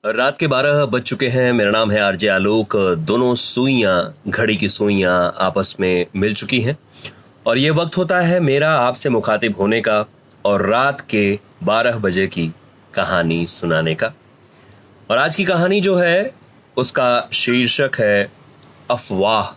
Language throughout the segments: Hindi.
रात के 12 बज चुके हैं। मेरा नाम है आरजे आलोक। दोनों सुइयां, घड़ी की सुइयां आपस में मिल चुकी हैं और ये वक्त होता है मेरा आपसे मुखातिब होने का और रात के 12 बजे की कहानी सुनाने का। और आज की कहानी जो है उसका शीर्षक है अफवाह,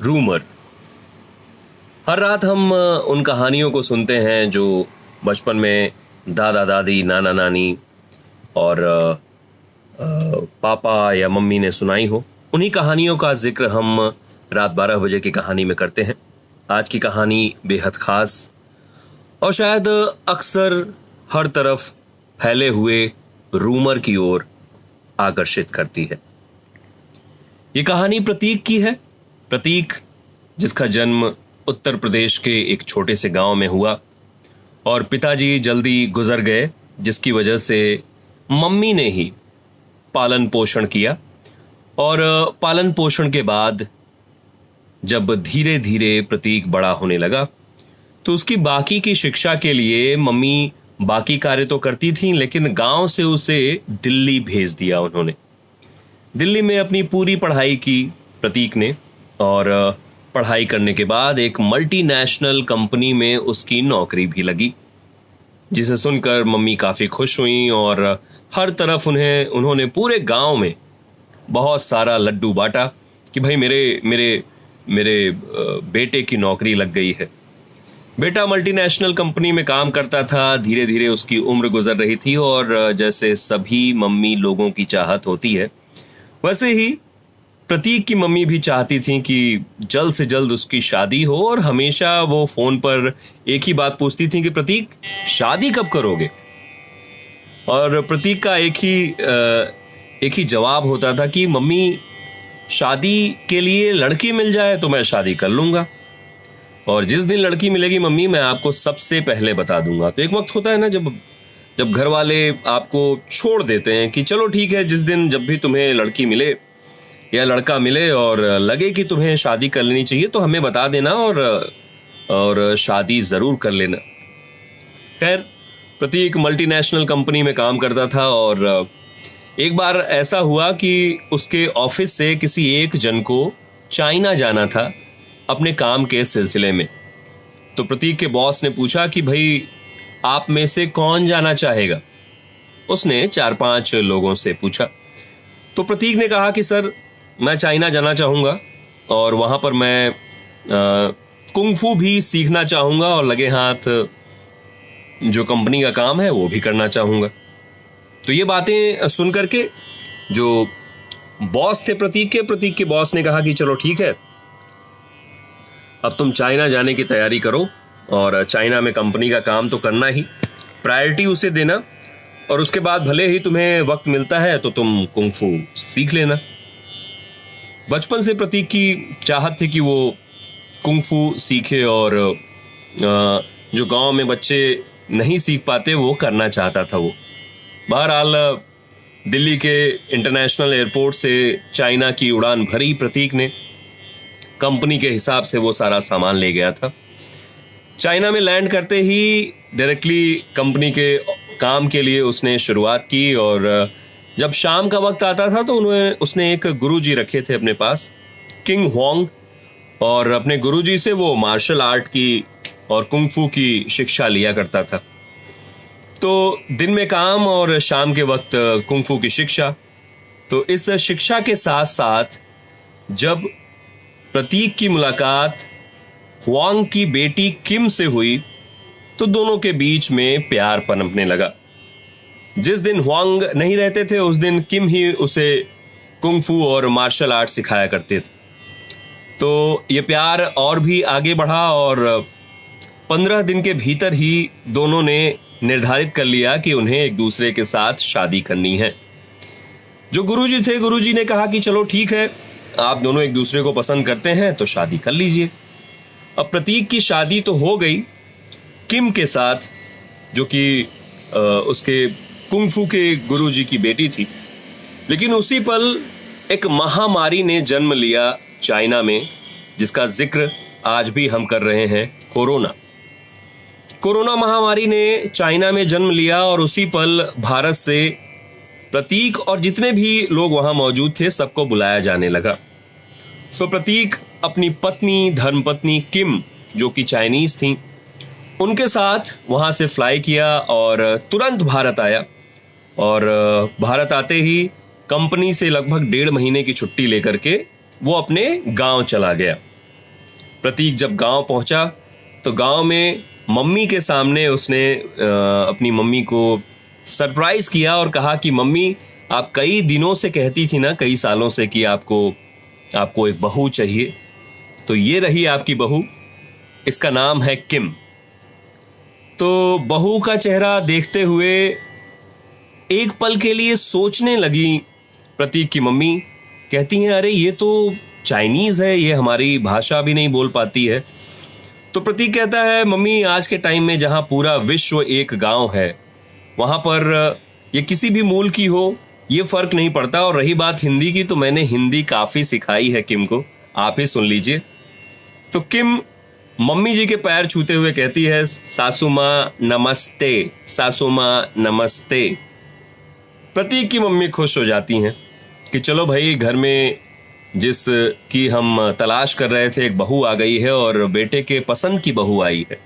रूमर। हर रात हम उन कहानियों को सुनते हैं जो बचपन में दादा दादी, नाना नानी और पापा या मम्मी ने सुनाई हो। उन्हीं कहानियों का जिक्र हम रात 12 बजे की कहानी में करते हैं। आज की कहानी बेहद खास और शायद अक्सर हर तरफ फैले हुए रूमर की ओर आकर्षित करती है। ये कहानी प्रतीक की है। प्रतीक जिसका जन्म उत्तर प्रदेश के एक छोटे से गांव में हुआ और पिताजी जल्दी गुजर गए, जिसकी वजह से मम्मी ने ही पालन पोषण किया। और पालन पोषण के बाद जब धीरे धीरे प्रतीक बड़ा होने लगा तो उसकी बाकी की शिक्षा के लिए मम्मी बाकी कार्य तो करती थीं, लेकिन गांव से उसे दिल्ली भेज दिया उन्होंने। दिल्ली में अपनी पूरी पढ़ाई की प्रतीक ने और पढ़ाई करने के बाद एक मल्टीनेशनल कंपनी में उसकी नौकरी भी लगी, जिसे सुनकर मम्मी काफ़ी खुश हुई और हर तरफ उन्होंने पूरे गांव में बहुत सारा लड्डू बांटा कि भाई मेरे मेरे मेरे बेटे की नौकरी लग गई है। बेटा मल्टीनेशनल कंपनी में काम करता था। धीरे धीरे उसकी उम्र गुजर रही थी और जैसे सभी मम्मी लोगों की चाहत होती है, वैसे ही प्रतीक की मम्मी भी चाहती थी कि जल्द से जल्द उसकी शादी हो। और हमेशा वो फोन पर एक ही बात पूछती थी कि प्रतीक, शादी कब करोगे? और प्रतीक का एक ही जवाब होता था कि मम्मी, शादी के लिए लड़की मिल जाए तो मैं शादी कर लूंगा, और जिस दिन लड़की मिलेगी मम्मी, मैं आपको सबसे पहले बता दूंगा। तो एक वक्त होता है ना जब घर वाले आपको छोड़ देते हैं कि चलो ठीक है, जिस दिन जब भी तुम्हें लड़की मिले या लड़का मिले और लगे कि तुम्हें शादी कर लेनी चाहिए तो हमें बता देना और शादी जरूर कर लेना। खैर, प्रतीक मल्टीनेशनल कंपनी में काम करता था और एक बार ऐसा हुआ कि उसके ऑफिस से किसी एक जन को चाइना जाना था अपने काम के सिलसिले में। तो प्रतीक के बॉस ने पूछा कि भाई, आप में से कौन जाना चाहेगा? उसने 4-5 लोगों से पूछा। तो प्रतीक ने कहा कि सर, मैं चाइना जाना चाहूँगा और वहाँ पर मैं कुंग-फू भी सीखना चाहूँगा और लगे हाथ जो कंपनी का काम है वो भी करना चाहूँगा। तो ये बातें सुन करके जो बॉस थे प्रतीक के बॉस ने कहा कि चलो ठीक है, अब तुम चाइना जाने की तैयारी करो और चाइना में कंपनी का काम तो करना ही, प्रायोरिटी उसे देना, और उसके बाद भले ही तुम्हें वक्त मिलता है तो तुम कुंग-फू सीख लेना। बचपन से प्रतीक की चाहत थी कि वो कुंग-फू सीखे और जो गांव में बच्चे नहीं सीख पाते वो करना चाहता था वो। बहरहाल दिल्ली के इंटरनेशनल एयरपोर्ट से चाइना की उड़ान भरी प्रतीक ने। कंपनी के हिसाब से वो सारा सामान ले गया था। चाइना में लैंड करते ही डायरेक्टली कंपनी के काम के लिए उसने शुरुआत की और जब शाम का वक्त आता था तो उसने एक गुरुजी रखे थे अपने पास, किंग हुआंग, और अपने गुरुजी से वो मार्शल आर्ट की और कुंग-फू की शिक्षा लिया करता था। तो दिन में काम और शाम के वक्त कुंग-फू की शिक्षा। तो इस शिक्षा के साथ साथ जब प्रतीक की मुलाकात हुआंग की बेटी किम से हुई तो दोनों के बीच में प्यार पनपने लगा। जिस दिन हुआंग नहीं रहते थे उस दिन किम ही उसे कुंग-फू और मार्शल आर्ट सिखाया करते थे। तो ये प्यार और भी आगे बढ़ा और 15 दिन के भीतर ही दोनों ने निर्धारित कर लिया कि उन्हें एक दूसरे के साथ शादी करनी है। जो गुरुजी थे, गुरुजी ने कहा कि चलो ठीक है, आप दोनों एक दूसरे को पसंद करते हैं तो शादी कर लीजिए। अब प्रतीक की शादी तो हो गई किम के साथ, जो कि उसके कुंग-फू के गुरुजी की बेटी थी, लेकिन उसी पल एक महामारी ने जन्म लिया चाइना में, जिसका जिक्र आज भी हम कर रहे हैं, कोरोना। कोरोना महामारी ने चाइना में जन्म लिया और उसी पल भारत से प्रतीक और जितने भी लोग वहां मौजूद थे सबको बुलाया जाने लगा। सो प्रतीक अपनी पत्नी, धर्मपत्नी किम, जो कि चाइनीज थी, उनके साथ वहां से फ्लाई किया और तुरंत भारत आया। और भारत आते ही कंपनी से लगभग 1.5 महीने की छुट्टी लेकर के वो अपने गांव चला गया। प्रतीक जब गांव पहुंचा तो गांव में मम्मी के सामने उसने अपनी मम्मी को सरप्राइज किया और कहा कि मम्मी, आप कई दिनों से कहती थी ना, कई सालों से, कि आपको एक बहू चाहिए, तो ये रही आपकी बहू, इसका नाम है किम। तो बहू का चेहरा देखते हुए एक पल के लिए सोचने लगी प्रतीक की मम्मी। कहती हैं, अरे ये तो चाइनीज है, ये हमारी भाषा भी नहीं बोल पाती है। तो प्रतीक कहता है, मम्मी, आज के टाइम में जहां पूरा विश्व एक गांव है, वहां पर ये किसी भी मूल की हो, ये फर्क नहीं पड़ता। और रही बात हिंदी की, तो मैंने हिंदी काफी सिखाई है किम को, आप ही सुन लीजिए। तो किम मम्मी जी के पैर छूते हुए कहती है, सासू माँ नमस्ते, सासू माँ नमस्ते। प्रतीक की मम्मी खुश हो जाती हैं कि चलो भाई, घर में जिस की हम तलाश कर रहे थे एक बहू आ गई है और बेटे के पसंद की बहू आई है।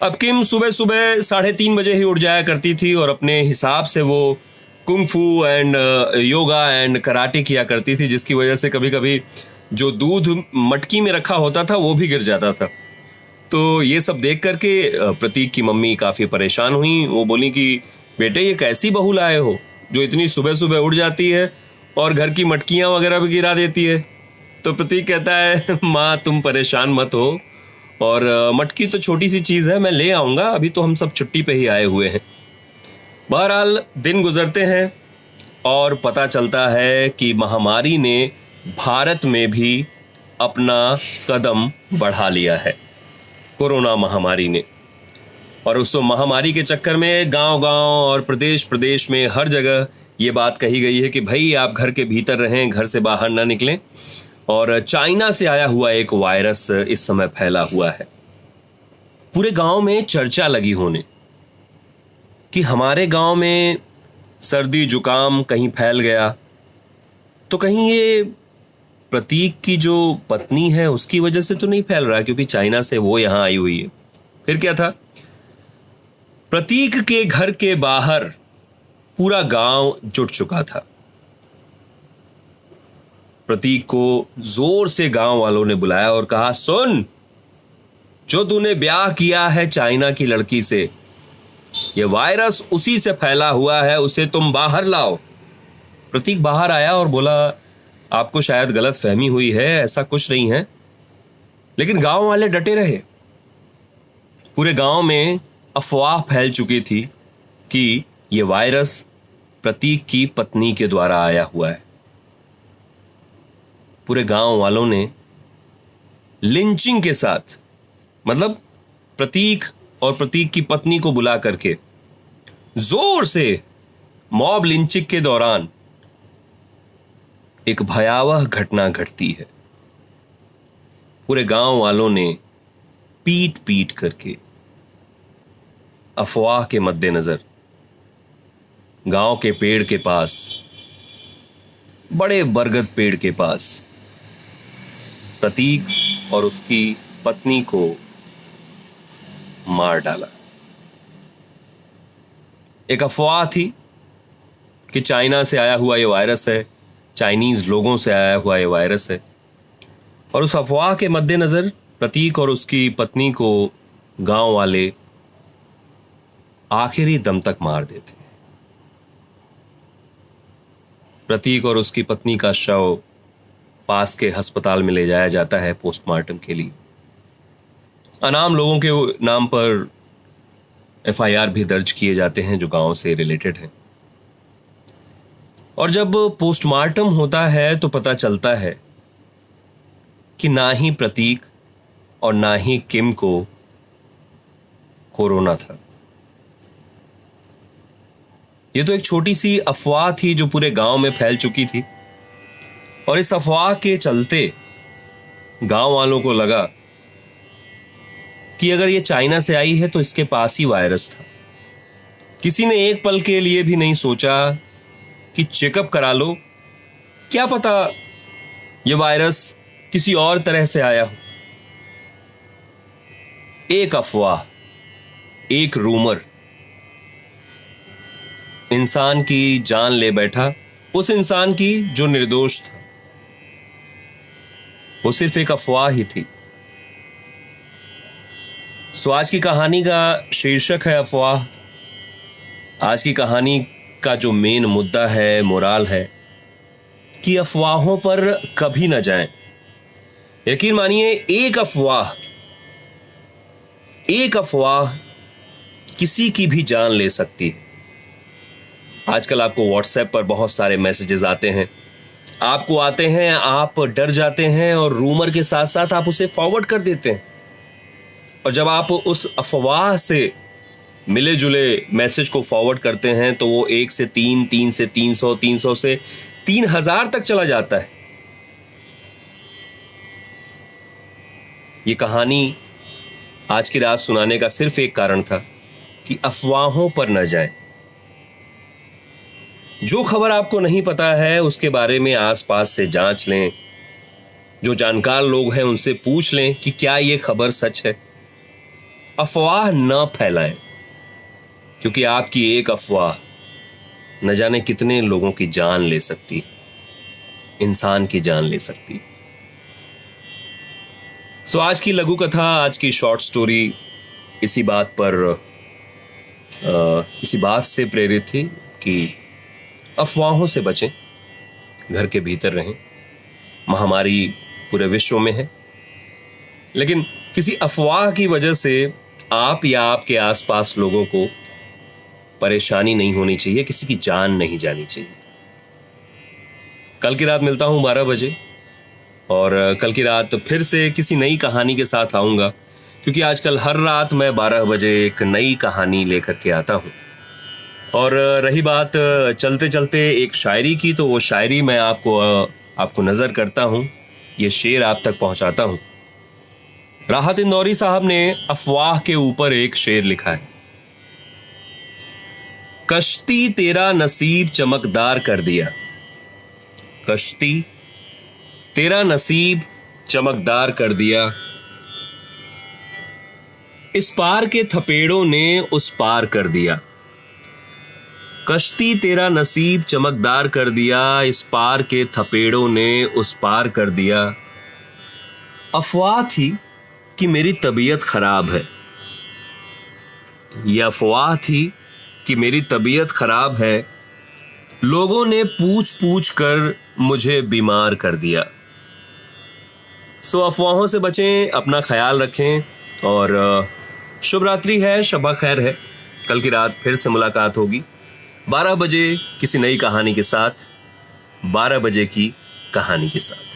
अब किम सुबह सुबह 3:30 बजे ही उठ जाया करती थी और अपने हिसाब से वो कुंग फू एंड योगा एंड कराटे किया करती थी, जिसकी वजह से कभी कभी जो दूध मटकी में रखा होता था वो भी गिर जाता था। तो ये सब देख करके प्रतीक की मम्मी काफी परेशान हुई। वो बोली कि बेटे, ये कैसी बहू लाए हो जो इतनी सुबह सुबह उठ जाती है और घर की मटकियां वगैरह भी गिरा देती है। तो प्रतीक कहता है, माँ तुम परेशान मत हो, और मटकी तो छोटी सी चीज है, मैं ले आऊंगा, अभी तो हम सब छुट्टी पे ही आए हुए हैं। बहरहाल दिन गुजरते हैं और पता चलता है कि महामारी ने भारत में भी अपना कदम बढ़ा लिया है, कोरोना महामारी ने। और उस महामारी के चक्कर में गांव-गांव और प्रदेश प्रदेश में हर जगह ये बात कही गई है कि भाई आप घर के भीतर रहें, घर से बाहर ना निकलें। और चाइना से आया हुआ एक वायरस इस समय फैला हुआ है। पूरे गांव में चर्चा लगी होने कि हमारे गांव में सर्दी जुकाम कहीं फैल गया, तो कहीं ये प्रतीक की जो पत्नी है उसकी वजह से तो नहीं फैल रहा, क्योंकि चाइना से वो यहां आई हुई है। फिर क्या था, प्रतीक के घर के बाहर पूरा गांव जुट चुका था। प्रतीक को जोर से गांव वालों ने बुलाया और कहा, सुन, जो तूने ब्याह किया है चाइना की लड़की से, यह वायरस उसी से फैला हुआ है, उसे तुम बाहर लाओ। प्रतीक बाहर आया और बोला, आपको शायद गलत फहमी हुई है, ऐसा कुछ नहीं है। लेकिन गांव वाले डटे रहे। पूरे गांव में अफवाह फैल चुकी थी कि यह वायरस प्रतीक की पत्नी के द्वारा आया हुआ है। पूरे गांव वालों ने लिंचिंग के साथ, मतलब प्रतीक और प्रतीक की पत्नी को बुला करके जोर से मॉब लिंचिंग के दौरान एक भयावह घटना घटती है। पूरे गांव वालों ने पीट पीट करके अफवाह के मद्देनजर गांव के पेड़ के पास, बड़े बरगद पेड़ के पास, प्रतीक और उसकी पत्नी को मार डाला। एक अफवाह थी कि चाइना से आया हुआ ये वायरस है, चाइनीज लोगों से आया हुआ ये वायरस है। और उस अफवाह के मद्देनजर प्रतीक और उसकी पत्नी को गांव वाले आखिरी दम तक मार देते। प्रतीक और उसकी पत्नी का शव पास के अस्पताल में ले जाया जाता है पोस्टमार्टम के लिए। अनाम लोगों के नाम पर एफआईआर भी दर्ज किए जाते हैं जो गांव से रिलेटेड हैं। और जब पोस्टमार्टम होता है तो पता चलता है कि ना ही प्रतीक और ना ही किम को कोरोना था। ये तो एक छोटी सी अफवाह थी जो पूरे गांव में फैल चुकी थी। और इस अफवाह के चलते गांव वालों को लगा कि अगर ये चाइना से आई है तो इसके पास ही वायरस था। किसी ने एक पल के लिए भी नहीं सोचा कि चेकअप करा लो, क्या पता ये वायरस किसी और तरह से आया हो। एक अफवाह, एक रूमर इंसान की जान ले बैठा, उस इंसान की जो निर्दोष था। वो सिर्फ एक अफवाह ही थी। सो आज की कहानी का शीर्षक है अफवाह। आज की कहानी का जो मेन मुद्दा है, मोराल है कि अफवाहों पर कभी न जाएं। यकीन मानिए, एक अफवाह किसी की भी जान ले सकती है। आजकल आपको व्हाट्सएप पर बहुत सारे मैसेजेस आते हैं, आपको आते हैं, आप डर जाते हैं और रूमर के साथ साथ आप उसे फॉरवर्ड कर देते हैं। और जब आप उस अफवाह से मिले जुले मैसेज को फॉरवर्ड करते हैं तो वो 1 से 3, 3 से 300, 300 से 3000 तक चला जाता है। ये कहानी आज की रात सुनाने का सिर्फ एक कारण था कि अफवाहों पर न जाएं। जो खबर आपको नहीं पता है उसके बारे में आसपास से जांच लें। जो जानकार लोग हैं उनसे पूछ लें कि क्या ये खबर सच है। अफवाह न फैलाएं, क्योंकि आपकी एक अफवाह न जाने कितने लोगों की जान ले सकती, इंसान की जान ले सकती। सो आज की लघु कथा, आज की शॉर्ट स्टोरी इसी बात से प्रेरित थी कि अफवाहों से बचें, घर के भीतर रहें। महामारी पूरे विश्व में है, लेकिन किसी अफवाह की वजह से आप या आपके आसपास लोगों को परेशानी नहीं होनी चाहिए, किसी की जान नहीं जानी चाहिए। कल की रात मिलता हूं 12 बजे, और कल की रात फिर से किसी नई कहानी के साथ आऊंगा, क्योंकि आजकल हर रात मैं 12 बजे एक नई कहानी लेकर के आता हूं। और रही बात चलते चलते एक शायरी की, तो वो शायरी मैं आपको नजर करता हूं, ये शेर आप तक पहुंचाता हूं। राहत इंदौरी साहब ने अफवाह के ऊपर एक शेर लिखा है। कश्ती तेरा नसीब चमकदार कर दिया, कश्ती तेरा नसीब चमकदार कर दिया, इस पार के थपेड़ों ने उस पार कर दिया। कश्ती तेरा नसीब चमकदार कर दिया, इस पार के थपेड़ों ने उस पार कर दिया। अफवाह थी कि मेरी तबीयत खराब है, यह अफवाह थी कि मेरी तबीयत खराब है, लोगों ने पूछ पूछ कर मुझे बीमार कर दिया। सो अफवाहों से बचें, अपना ख्याल रखें, और शुभ रात्रि है, शबा खैर है। कल की रात फिर से मुलाकात होगी 12 बजे किसी नई कहानी के साथ, 12 बजे की कहानी के साथ।